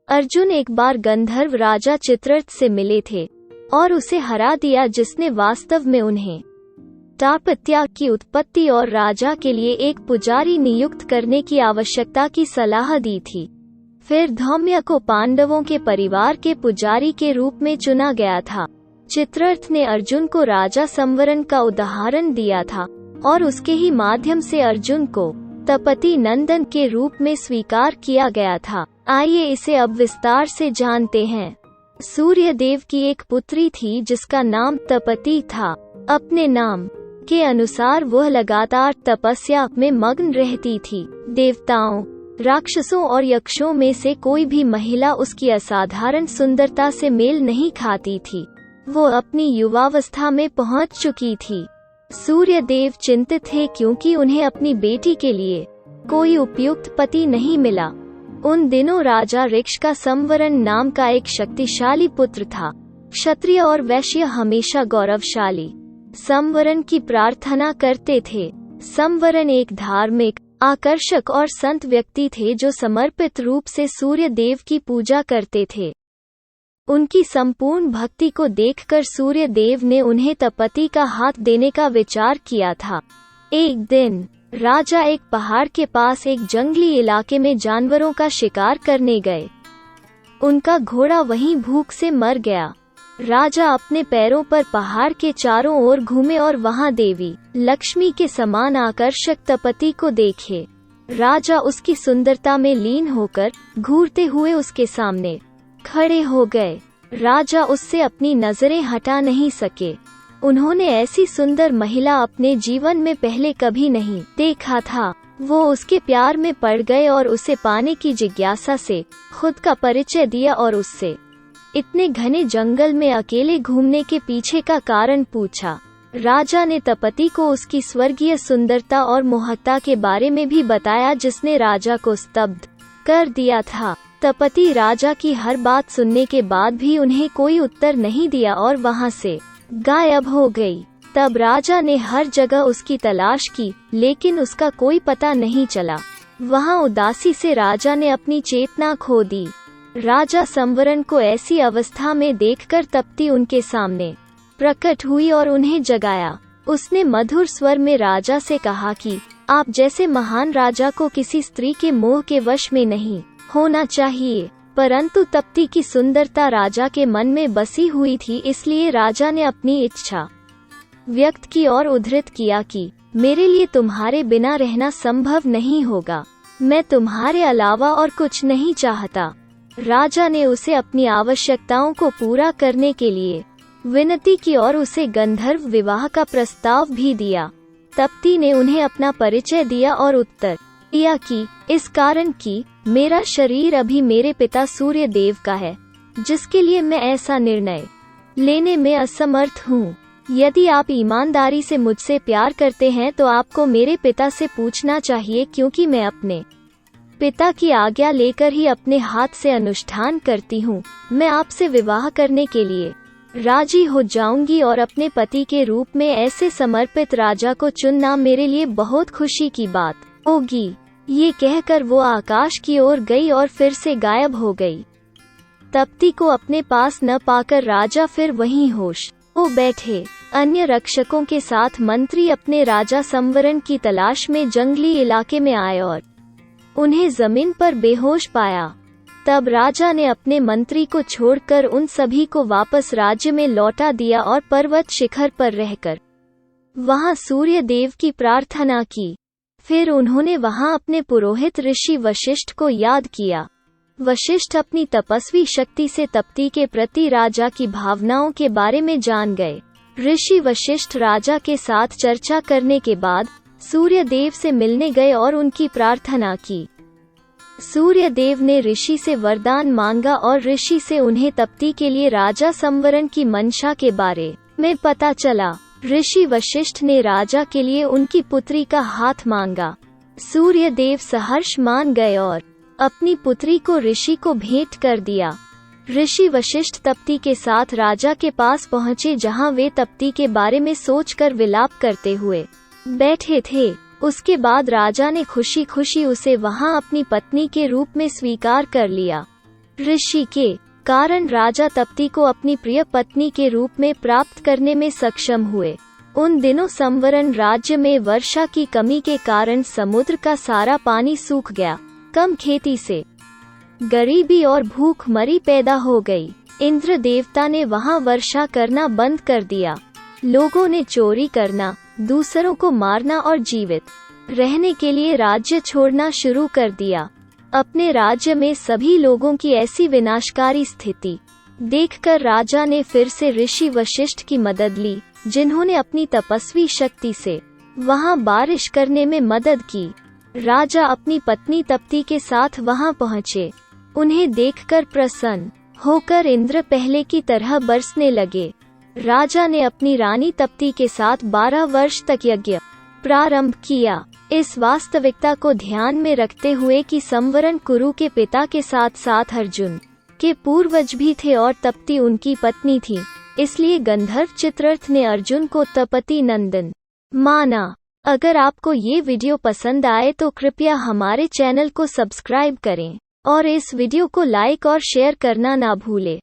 अर्जुन एक बार गंधर्व राजा चित्ररथ से मिले थे और उसे हरा दिया, जिसने वास्तव में उन्हें तापत्या की उत्पत्ति और राजा के लिए एक पुजारी नियुक्त करने की आवश्यकता की सलाह दी थी। फिर धौम्य को पांडवों के परिवार के पुजारी के रूप में चुना गया था। चित्ररथ ने अर्जुन को राजा संवरण का उदाहरण दिया था और उसके ही माध्यम से अर्जुन को तपति नंदन के रूप में स्वीकार किया गया था। आइए इसे अब विस्तार से जानते हैं। सूर्य देव की एक पुत्री थी जिसका नाम तपति था। अपने नाम के अनुसार वह लगातार तपस्या में मग्न रहती थी। देवताओं, राक्षसों और यक्षों में से कोई भी महिला उसकी असाधारण सुंदरता से मेल नहीं खाती थी। वो अपनी युवावस्था में पहुंच चुकी थी। सूर्य देव चिंतित थे क्योंकि उन्हें अपनी बेटी के लिए कोई उपयुक्त पति नहीं मिला। उन दिनों राजा ऋक्ष का संवरण नाम का एक शक्तिशाली पुत्र था। क्षत्रिय और वैश्य हमेशा गौरवशाली संवरण की प्रार्थना करते थे। संवरण एक धार्मिक, आकर्षक और संत व्यक्ति थे जो समर्पित रूप से सूर्य देव की पूजा करते थे। उनकी संपूर्ण भक्ति को देखकर सूर्य देव ने उन्हें तपति का हाथ देने का विचार किया था। एक दिन राजा एक पहाड़ के पास एक जंगली इलाके में जानवरों का शिकार करने गए। उनका घोड़ा वहीं भूख से मर गया। राजा अपने पैरों पर पहाड़ के चारों ओर घूमे और वहां देवी लक्ष्मी के समान आकर्षक तपति को देखे। राजा उसकी सुंदरता में लीन होकर घूरते हुए उसके सामने खड़े हो गए। राजा उससे अपनी नजरें हटा नहीं सके। उन्होंने ऐसी सुंदर महिला अपने जीवन में पहले कभी नहीं देखा था। वो उसके प्यार में पड़ गए और उसे पाने की जिज्ञासा से खुद का परिचय दिया और उससे इतने घने जंगल में अकेले घूमने के पीछे का कारण पूछा। राजा ने तपति को उसकी स्वर्गीय सुंदरता और मोहकता के बारे में भी बताया, जिसने राजा को स्तब्ध कर दिया था। तपति राजा की हर बात सुनने के बाद भी उन्हें कोई उत्तर नहीं दिया और वहां से गायब हो गई। तब राजा ने हर जगह उसकी तलाश की, लेकिन उसका कोई पता नहीं चला। वहां उदासी से राजा ने अपनी चेतना खो दी। राजा संवरण को ऐसी अवस्था में देखकर तपति उनके सामने प्रकट हुई और उन्हें जगाया। उसने मधुर स्वर में राजा से कहा कि आप जैसे महान राजा को किसी स्त्री के मोह के वश में नहीं होना चाहिए। परंतु तपति की सुंदरता राजा के मन में बसी हुई थी, इसलिए राजा ने अपनी इच्छा व्यक्त की और उद्धृत किया कि मेरे लिए तुम्हारे बिना रहना संभव नहीं होगा। मैं तुम्हारे अलावा और कुछ नहीं चाहता। राजा ने उसे अपनी आवश्यकताओं को पूरा करने के लिए विनती की और उसे गंधर्व विवाह का प्रस्ताव भी दिया। तपति ने उन्हें अपना परिचय दिया और उत्तर दिया कि इस कारण कि मेरा शरीर अभी मेरे पिता सूर्य देव का है, जिसके लिए मैं ऐसा निर्णय लेने में असमर्थ हूँ। यदि आप ईमानदारी से मुझसे प्यार करते हैं तो आपको मेरे पिता से पूछना चाहिए, क्योंकि मैं अपने पिता की आज्ञा लेकर ही अपने हाथ से अनुष्ठान करती हूँ। मैं आपसे विवाह करने के लिए राजी हो जाऊंगी और अपने पति के रूप में ऐसे समर्पित राजा को चुनना मेरे लिए बहुत खुशी की बात होगी। ये कहकर वो आकाश की ओर गई और फिर से गायब हो गई। तपति को अपने पास न पाकर राजा फिर वहीं होश हो बैठे। अन्य रक्षकों के साथ मंत्री अपने राजा संवरण की तलाश में जंगली इलाके में आए और उन्हें जमीन पर बेहोश पाया। तब राजा ने अपने मंत्री को छोड़कर उन सभी को वापस राज्य में लौटा दिया और पर्वत शिखर पर रहकर वहां सूर्य देव की प्रार्थना की। फिर उन्होंने वहां अपने पुरोहित ऋषि वशिष्ठ को याद किया। वशिष्ठ अपनी तपस्वी शक्ति से तपति के प्रति राजा की भावनाओं के बारे में जान गए। ऋषि वशिष्ठ राजा के साथ चर्चा करने के बाद सूर्य देव से मिलने गए और उनकी प्रार्थना की। सूर्य देव ने ऋषि से वरदान मांगा और ऋषि से उन्हें तपति के लिए राजा संवरण की मंशा के बारे में पता चला। ऋषि वशिष्ठ ने राजा के लिए उनकी पुत्री का हाथ मांगा। सूर्य देव सहर्ष मान गए और अपनी पुत्री को ऋषि को भेंट कर दिया। ऋषि वशिष्ठ तपति के साथ राजा के पास पहुँचे, जहाँ वे तपति के बारे में सोचकर विलाप करते हुए बैठे थे। उसके बाद राजा ने खुशी खुशी उसे वहां अपनी पत्नी के रूप में स्वीकार कर लिया। ऋषि के कारण राजा तप्ती को अपनी प्रिय पत्नी के रूप में प्राप्त करने में सक्षम हुए। उन दिनों संवरण राज्य में वर्षा की कमी के कारण समुद्र का सारा पानी सूख गया। कम खेती से गरीबी और भूखमरी पैदा हो गई। इंद्र देवता ने वहां वर्षा करना बंद कर दिया। लोगों ने चोरी करना, दूसरों को मारना और जीवित रहने के लिए राज्य छोड़ना शुरू कर दिया। अपने राज्य में सभी लोगों की ऐसी विनाशकारी स्थिति देखकर राजा ने फिर से ऋषि वशिष्ठ की मदद ली, जिन्होंने अपनी तपस्वी शक्ति से वहां बारिश करने में मदद की। राजा अपनी पत्नी तप्ती के साथ वहां पहुंचे। उन्हें देखकर प्रसन्न होकर इंद्र पहले की तरह बरसने लगे। राजा ने अपनी रानी तप्ती के साथ 12 वर्ष तक यज्ञ प्रारंभ किया। इस वास्तविकता को ध्यान में रखते हुए कि संवरण कुरु के पिता के साथ साथ अर्जुन के पूर्वज भी थे और तप्ती उनकी पत्नी थी, इसलिए गंधर्व चित्ररथ ने अर्जुन को तपति नंदन माना। अगर आपको ये वीडियो पसंद आए तो कृपया हमारे चैनल को सब्सक्राइब करें और इस वीडियो को लाइक और शेयर करना ना भूलें।